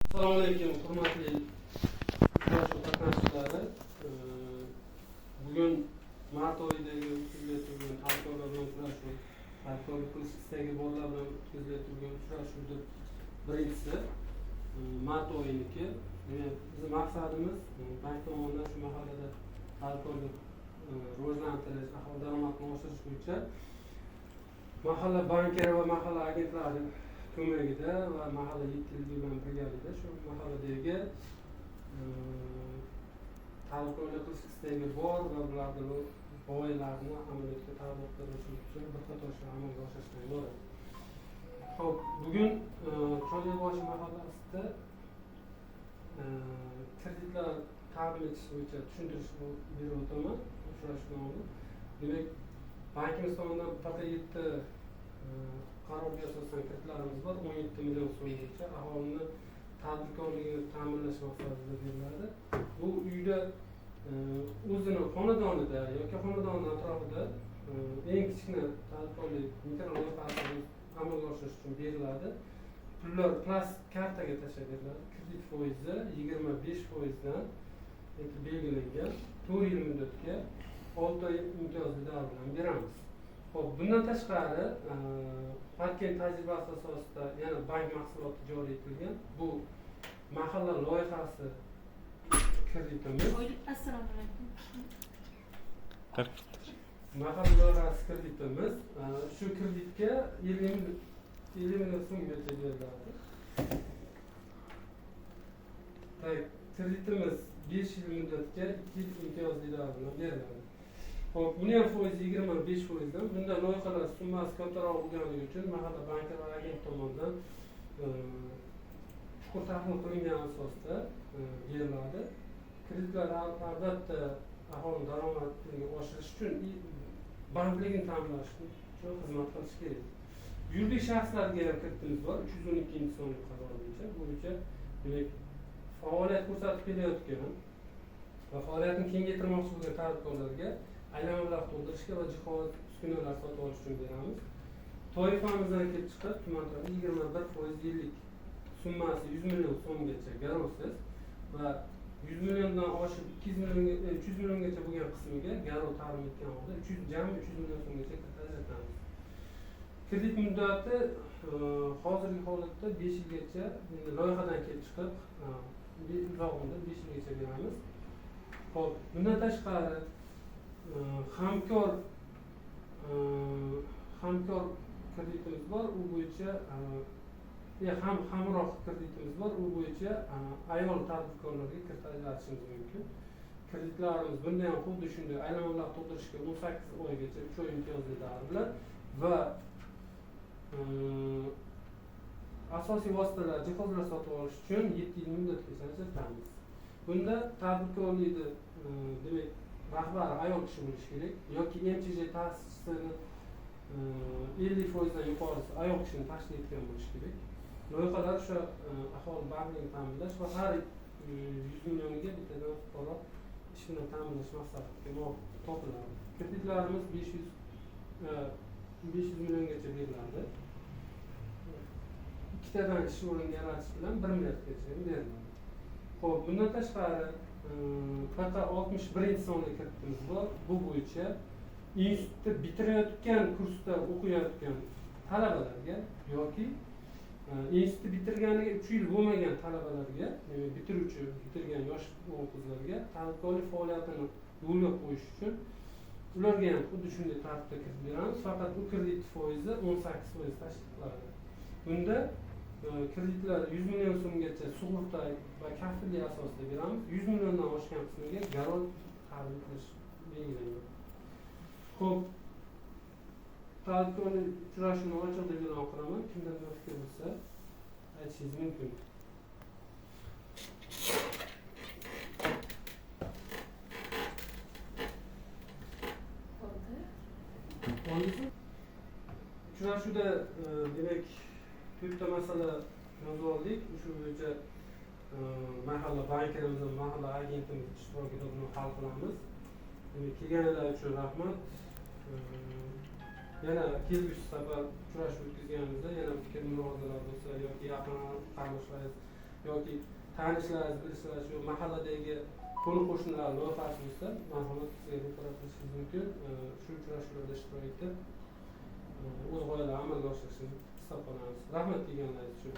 Assalomu alaykum, hurmatli uchrashuv qatnashchilari. Bugun mart oyidagi o'tkazilayotgan hamkorlar bilan uchrashuv, hamkorlik qilish istagi borlar bilan o'tkazilayotgan uchrashuvdir. Birinchisi mart oyiniki. Bizning maqsadimiz bank tomonidan shu mahallada hamkorlik rivojlantirish, aholi daromadini oshirish bo'yicha mahalla bankari va mahalla agentlari ko'magida va mahalla yetkazilgi bilan birgalikda shu mahalladagi tadbirkorlik qilish istagi bor va bularni g'oyalarni amaliyotga tatbiq qilish uchun bir qator ishlar amalga oshirishdan iborat. Xo'p, bugun Cho'lboshi mahallasida kreditlar qabul etish bo'yicha tushuntirish berib o'taman. Uchrashuvdan oldin. Demak, bankimiz tomonidan paxta qarorga asosan kreditlarimiz bor. 17 million so'm bo'yicha aholini tadbirkorligini ta'minlash maqsadida beriladi. Bu uyda o'zini xonadonida yoki xonadon atrofida eng kichkina tadbirkorlik mikroloyihasini amalga oshirish uchun beriladi. Pullar plastik kartaga tashlab beriladi. Kredit foizi 25% belgilangan 4 yil muddatga 6 oy imtiyozli davr bilan beramiz. Xo'p, bundan tashqari Patken tajribasi asosida yana bank mahsuloti joriy etilgan. Bu mahalla loyihasi kreditimiz. Assalomu alaykum. Mahalla loyihasi kreditimiz. Shu kreditga 50 million so'mgacha beriladi. Kreditimiz 5 yil muddatga 2 yil imtiyozli davr bilan beriladi. Xo'p, buni ham foizi 25%. Bunda loyihalar summasi kattaroq bo'lganligi uchun mahalla banki va agent tomonidan chuqur tahlil qilingan asosda beriladi. Kreditlar albatta aholi daromadini oshirish uchun bandligini ta'minlash uchun xizmat qilish kerak. Yuridik shaxslarga ham kreditimiz bor. 312-sonli qaror bo'yicha demak faoliyat ko'rsatib kelayotgan va faoliyatini kengaytirmoqchi bo'lgan tadbirkorlarga aylanma mablag' to'ldirishga va jihoz uskunalar sotib olish uchun beramiz. Toifamizdan kelib chiqib, tuman 21% yillik summasi 100 million so'mgacha garovsiz va 100 milliondan oshib 200 millionga 300 milliongacha bo'lgan qismiga garov taqdim etgan holda jami 300 million so'mgacha ajratamiz. Kredit muddati hozirgi holatda 5 yilgacha, endi loyihadan kelib chiqib uzoq muddat 5 yilgacha beramiz. Xo'p, bundan tashqari hamkor kreditimiz bor, u bo'yicha hamroh kreditimiz bor, u bo'yicha ayol tadbirkorlarga kredit ajratishimiz mumkin. Kreditlarimiz bunda ham xuddi shunday aylanma mablag' to'ldirishga 18 oygacha 3 oy imtiyozli davr bilan va asosiy vositalar, jihozlar sotib olish uchun 7 yil muddatgacha ajratamiz. Bunda tadbirkorlikni demak rahbari ayol kishi bo'lishi kerak yoki MCJ ta'sischisini 50% dan yuqorisi ayol kishini tashkil etgan bo'lishi kerak. Loyihalar o'sha aholi bandligini ta'minlash va har 100 millionga bittadan fuqaro ish bilan ta'minlash maqsadida topiladi. Kreditlarimiz 500 milliongacha beriladi. Ikkitadan ish o'rnini yaratish bilan 1 milliardgacha beriladi. Xo'p, bundan tashqari faqat 61-sonli kreditimiz bor. Bu bo'yicha institutni bitirayotgan kursda o'qiyotgan talabalarga yoki institutni bitirganiga 3 yil bo'lmagan talabalarga, bitirgan yosh o'quvchilarga tadbirkorlik faoliyatini yo'lga qo'yish uchun ularga ham xuddi shunday tartibda kredit beramiz. Faqat bu kredit foizi 18% tashkil qiladi. Bunda kreditlar 100 million so'mgacha sug'urta va kafillik asosida beramiz. 100 milliondan oshgan qismiga garov qabul qilish belgilangan. Xo'p, tadbirkorlik uchrashuvini ochiq deb e'lon qilaman. Kimda nima fikr bo'lsa aytishingiz mumkin. Uchrashuvda demak to'rtta masala yozib oldik. Shu bo'yicha mahalla bankerimiz va mahalla agentimiz ishtirokida buni hal qilamiz. Kelganlar uchun rahmat. Yana kelgusi safar uchrashuv o'tkazganimizda yana fikr mulohazalar bo'lsa yoki yaqin qarindoshlaringiz yoki tanishlaringiz, bilishlar shu mahalladagi qo'ni qo'shnilarni vafoti bo'lsa, marhamat bizga qo'ng'iroq qilishingiz mumkin. Shu uchrashuvlarda ishtirok etib o'z g'oyalarini amalga oshirishni hisoblanamiz. Rahmat deganlaringiz uchun.